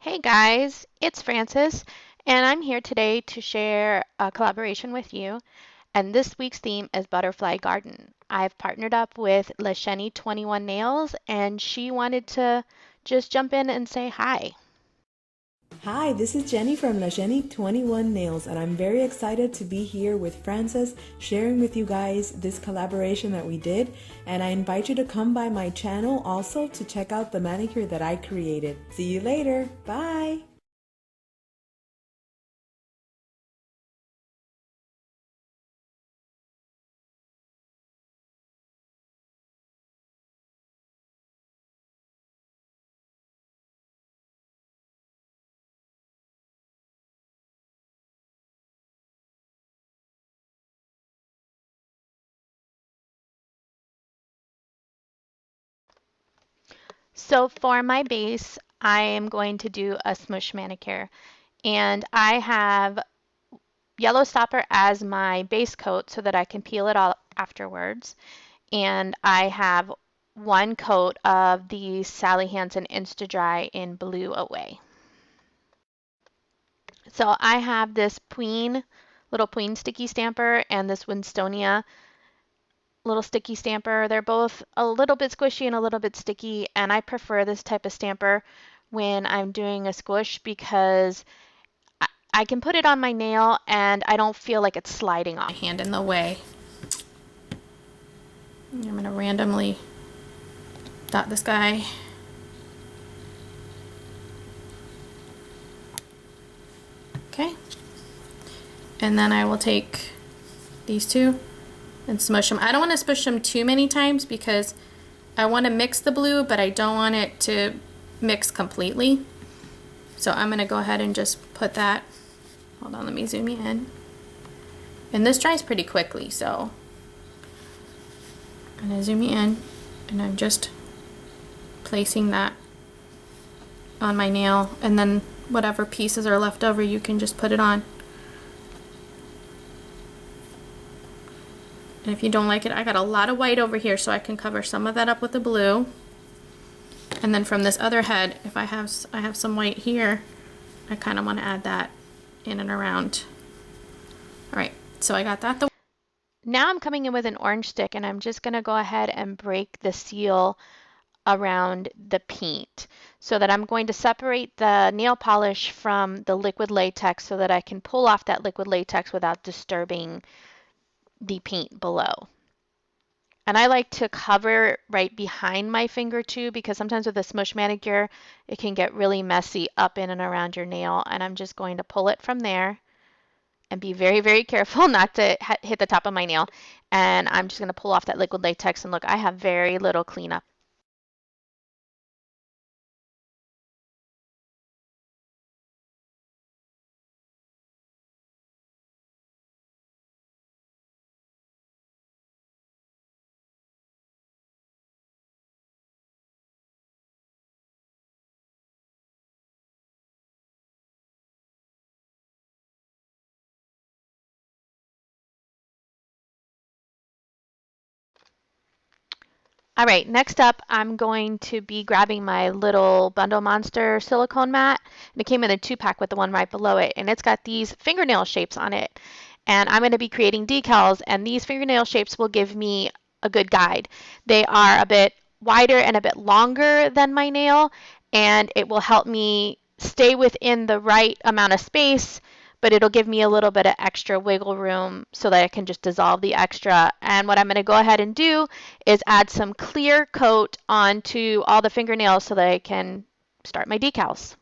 Hey guys, it's Frances, and I'm here today to share a collaboration with you. And this week's theme is Butterfly Garden. I've partnered up with LaShenny21nails, and she wanted to just jump in and say hi. Hi, this is Jenny from LaShenny21nails, and I'm very excited to be here with Frances sharing with you guys this collaboration that we did. And I invite you to come by my channel also to check out the manicure that I created. See you later. Bye. So for my base, I am going to do a smush manicure, and I have yellow stopper as my base coat so that I can peel it all afterwards. And I have one coat of the Sally Hansen Insta-Dry in Blue Away. So I have this little Pween sticky stamper and this Winstonia little sticky stamper. They're both a little bit squishy and a little bit sticky, and I prefer this type of stamper when I'm doing a squish because I can put it on my nail and I don't feel like it's sliding off. My hand in the way. I'm going to randomly dot this guy. Okay. And then I will take these two and smush them. I don't want to smush them too many times because I want to mix the blue, but I don't want it to mix completely. So I'm going to go ahead and just put that. Hold on, let me zoom you in. And this dries pretty quickly, so I'm going to zoom you in, and I'm just placing that on my nail, and then whatever pieces are left over, you can just put it on. And if you don't like it, I got a lot of white over here, so I can cover some of that up with the blue. And then from this other head, if I have some white here, I kind of want to add that in and around. All right, so I got that. Now I'm coming in with an orange stick, and I'm just going to go ahead and break the seal around the paint so that I'm going to separate the nail polish from the liquid latex so that I can pull off that liquid latex without disturbing the paint below. And I like to cover right behind my finger too, because sometimes with a smush manicure, it can get really messy up in and around your nail. And I'm just going to pull it from there and be very, very careful not to hit the top of my nail. And I'm just going to pull off that liquid latex, and look, I have very little cleanup. All right, next up, I'm going to be grabbing my little Bundle Monster silicone mat. And it came in a 2-pack with the one right below it. And it's got these fingernail shapes on it. And I'm going to be creating decals. And these fingernail shapes will give me a good guide. They are a bit wider and a bit longer than my nail. And it will help me stay within the right amount of space, but it'll give me a little bit of extra wiggle room so that I can just dissolve the extra. And what I'm going to go ahead and do is add some clear coat onto all the fingernails so that I can start my decals.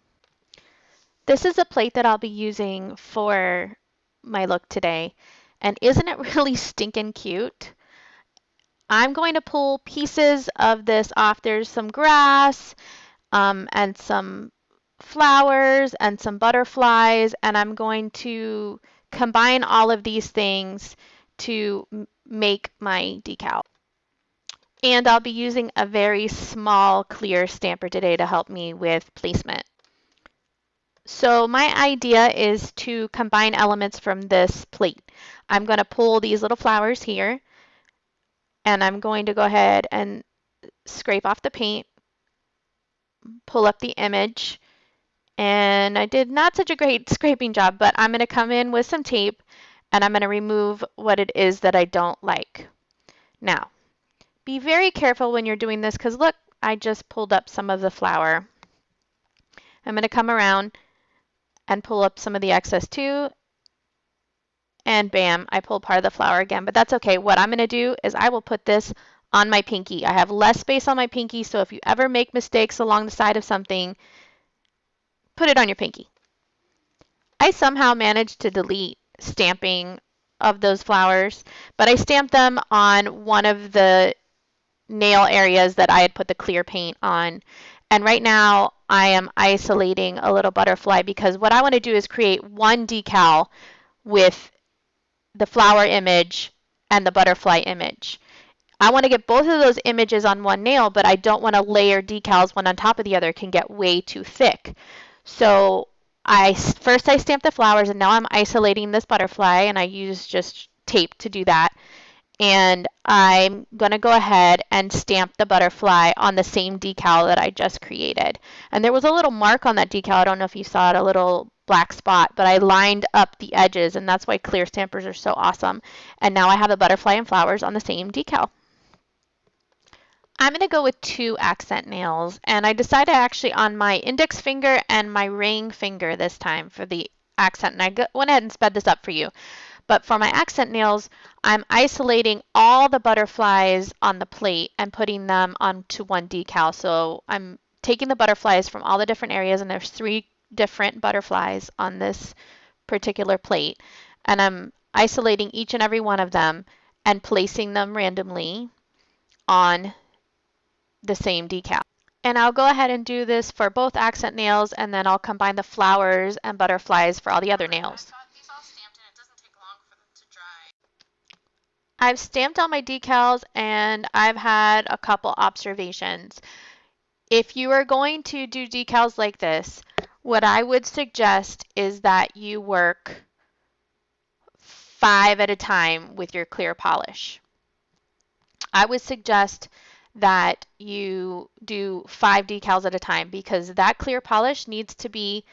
This is a plate that I'll be using for my look today. And isn't it really stinking cute? I'm going to pull pieces of this off. There's some grass and some flowers and some butterflies, and I'm going to combine all of these things to make my decal. And I'll be using a very small clear stamper today to help me with placement. So my idea is to combine elements from this plate. I'm going to pull these little flowers here, and I'm going to go ahead and scrape off the paint, pull up the image, And I did not such a great scraping job, but I'm going to come in with some tape and I'm going to remove what it is that I don't like. Now, be very careful when you're doing this because look, I just pulled up some of the flour. I'm going to come around and pull up some of the excess too. And bam, I pulled part of the flour again, but that's okay. What I'm going to do is I will put this on my pinky. I have less space on my pinky, so if you ever make mistakes along the side of something, put it on your pinky. I somehow managed to delete stamping of those flowers, but I stamped them on one of the nail areas that I had put the clear paint on. And right now I am isolating a little butterfly because what I want to do is create one decal with the flower image and the butterfly image. I want to get both of those images on one nail, but I don't want to layer decals one on top of the other. It can get way too thick. So first I stamped the flowers and now I'm isolating this butterfly and I use just tape to do that. And I'm going to go ahead and stamp the butterfly on the same decal that I just created. And there was a little mark on that decal. I don't know if you saw it, a little black spot, but I lined up the edges and that's why clear stampers are so awesome. And now I have the butterfly and flowers on the same decal. I'm going to go with 2 accent nails, and I decided actually on my index finger and my ring finger this time for the accent, and I went ahead and sped this up for you. But for my accent nails, I'm isolating all the butterflies on the plate and putting them onto one decal. So I'm taking the butterflies from all the different areas, and there's 3 different butterflies on this particular plate, and I'm isolating each and every one of them and placing them randomly on the same decal. And I'll go ahead and do this for both accent nails and then I'll combine the flowers and butterflies for all the other nails. I've stamped all my decals and I've had a couple observations. If you are going to do decals like this, what I would suggest is that you work 5 at a time with your clear polish. I would suggest that you do 5 decals at a time because that clear polish needs to be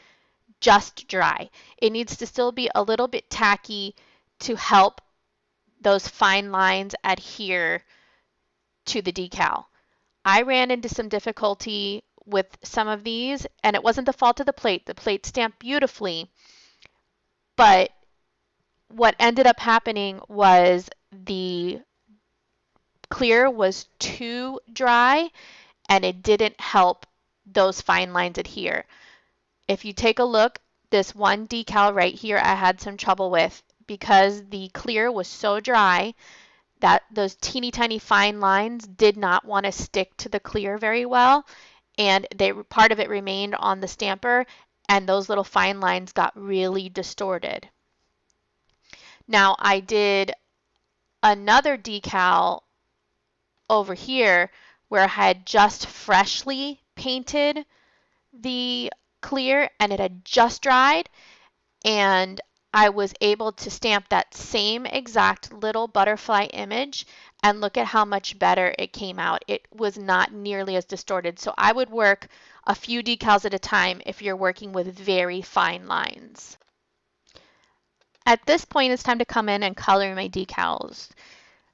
just dry. It needs to still be a little bit tacky to help those fine lines adhere to the decal. I ran into some difficulty with some of these and it wasn't the fault of the plate. The plate stamped beautifully, but what ended up happening was the clear was too dry and it didn't help those fine lines adhere. If you take a look, this one decal right here I had some trouble with because the clear was so dry that those teeny tiny fine lines did not want to stick to the clear very well, and part of it remained on the stamper and those little fine lines got really distorted. Now I did another decal over here where I had just freshly painted the clear and it had just dried, and I was able to stamp that same exact little butterfly image and look at how much better it came out. It was not nearly as distorted. So I would work a few decals at a time if you're working with very fine lines. At this point, it's time to come in and color my decals.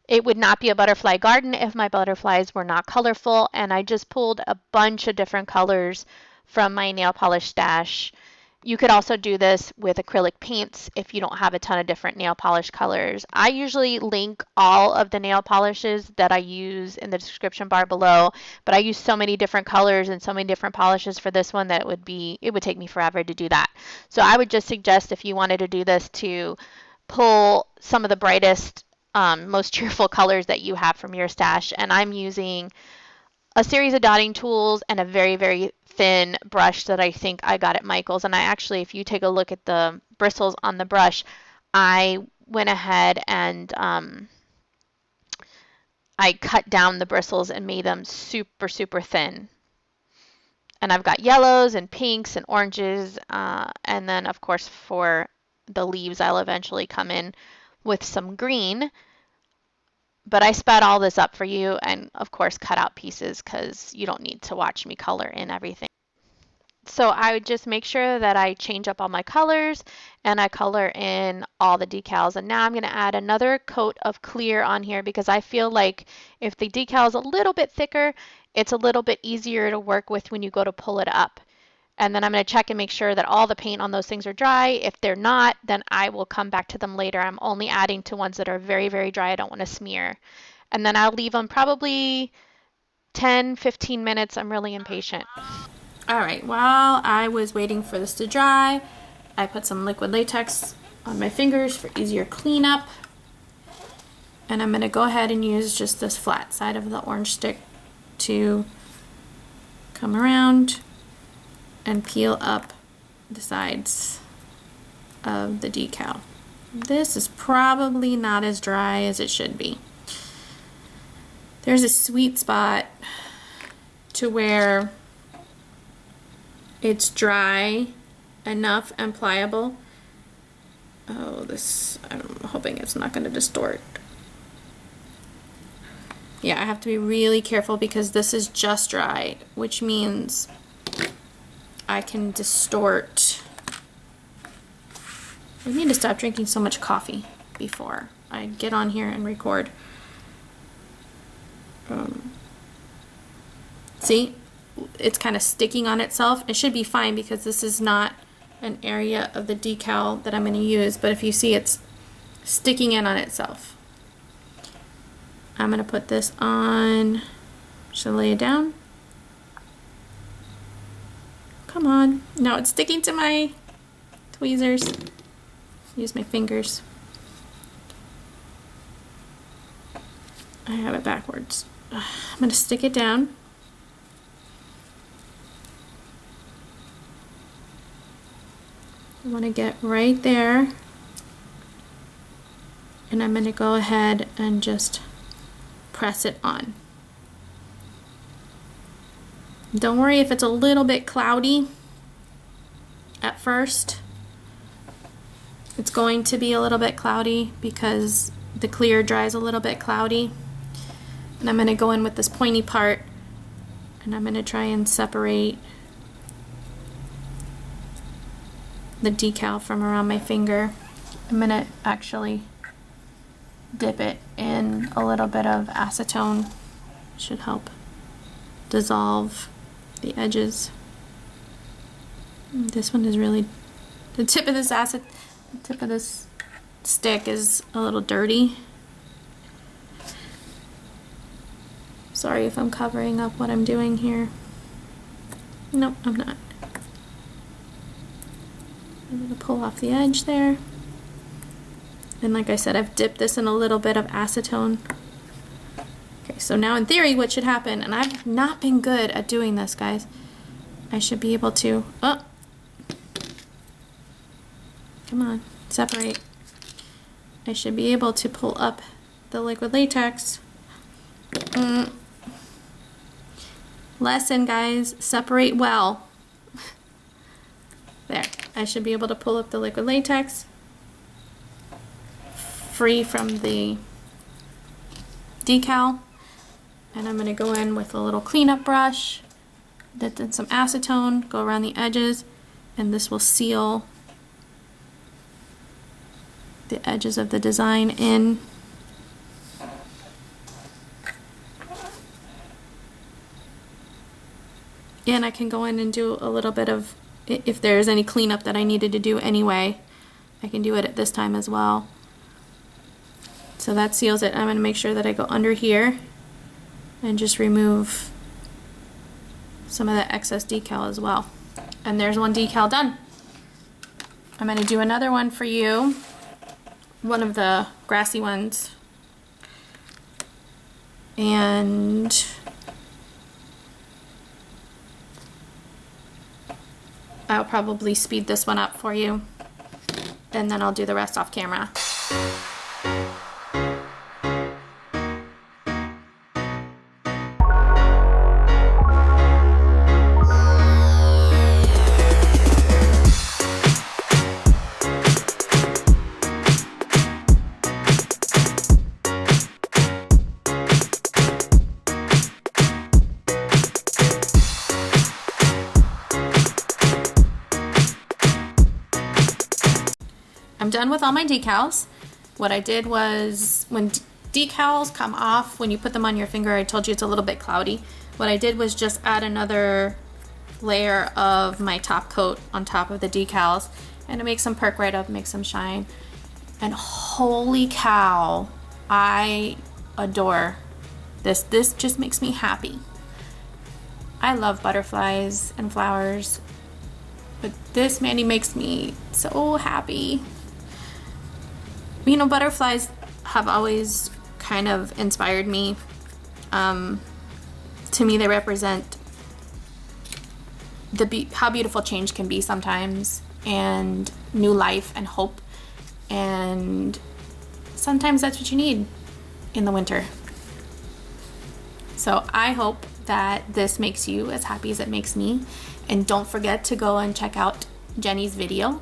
It would not be a butterfly garden if my butterflies were not colorful, and I just pulled a bunch of different colors from my nail polish stash. You could also do this with acrylic paints if you don't have a ton of different nail polish colors. I usually link all of the nail polishes that I use in the description bar below, but I use so many different colors and so many different polishes for this one that it would take me forever to do that. So I would just suggest if you wanted to do this to pull some of the brightest most cheerful colors that you have from your stash, and I'm using a series of dotting tools and a very, very thin brush that I think I got at Michael's. And I actually, if you take a look at the bristles on the brush, I went ahead and I cut down the bristles and made them super, super thin. And I've got yellows and pinks and oranges, and then of course for the leaves I'll eventually come in with some green. But I sped all this up for you and of course cut out pieces because you don't need to watch me color in everything. So I would just make sure that I change up all my colors and I color in all the decals. And now I'm going to add another coat of clear on here because I feel like if the decal is a little bit thicker, it's a little bit easier to work with when you go to pull it up. And then I'm going to check and make sure that all the paint on those things are dry. If they're not, then I will come back to them later. I'm only adding to ones that are very, very dry. I don't want to smear. And then I'll leave them probably 10, 15 minutes. I'm really impatient. All right, while I was waiting for this to dry, I put some liquid latex on my fingers for easier cleanup. And I'm going to go ahead and use just this flat side of the orange stick to come around and peel up the sides of the decal. This is probably not as dry as it should be. There's a sweet spot to where it's dry enough and pliable. Oh, this, I'm hoping it's not going to distort. Yeah, I have to be really careful because this is just dry, which means I can distort. I need to stop drinking so much coffee before I get on here and record. See? It's kind of sticking on itself. It should be fine because this is not an area of the decal that I'm going to use, but if you see, it's sticking in on itself. I'm going to put this on. Should I lay it down? Come on. No, it's sticking to my tweezers. Use my fingers. I have it backwards. I'm going to stick it down. I want to get right there, and I'm going to go ahead and just press it on. Don't worry if it's a little bit cloudy at first. It's going to be a little bit cloudy because the clear dries a little bit cloudy. And I'm going to go in with this pointy part, and I'm going to try and separate the decal from around my finger. I'm going to actually dip it in a little bit of acetone. Should help dissolve the edges. This one is really, the tip of this stick is a little dirty. Sorry if I'm covering up what I'm doing here. Nope, I'm not. I'm going to pull off the edge there. And like I said, I've dipped this in a little bit of acetone. Okay, so now in theory what should happen, and I've not been good at doing this, guys, I should be able to, oh, come on, separate. I should be able to pull up the liquid latex. Lesson, guys, separate well. There, I should be able to pull up the liquid latex free from the decal. And I'm going to go in with a little cleanup brush, dip in some acetone, go around the edges, and this will seal the edges of the design in. And I can go in and do a little bit of, if there's any cleanup that I needed to do anyway, I can do it at this time as well. So that seals it. I'm going to make sure that I go under here and just remove some of that excess decal as well. And there's one decal done. I'm going to do another one for you, one of the grassy ones. And I'll probably speed this one up for you, and then I'll do the rest off camera. I'm done with all my decals. What I did was, when decals come off, when you put them on your finger, I told you it's a little bit cloudy. What I did was just add another layer of my top coat on top of the decals, and it makes them perk right up, makes them shine. And holy cow, I adore this. This just makes me happy. I love butterflies and flowers, but this Mandy makes me so happy. You know, butterflies have always kind of inspired me. To me, they represent how beautiful change can be sometimes, and new life and hope. And sometimes that's what you need in the winter. So I hope that this makes you as happy as it makes me. And don't forget to go and check out Jenny's video.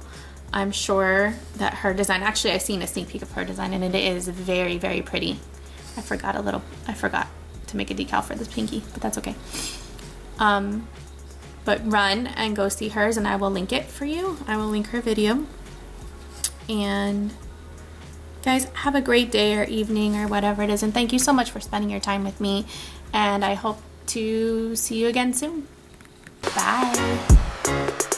I'm sure that her design, actually I've seen a sneak peek of her design, and it is very, very pretty. I forgot to make a decal for this pinky, but that's okay. But run and go see hers, and I will link it for you. I will link her video. And guys, have a great day or evening or whatever it is, and thank you so much for spending your time with me, and I hope to see you again soon. Bye.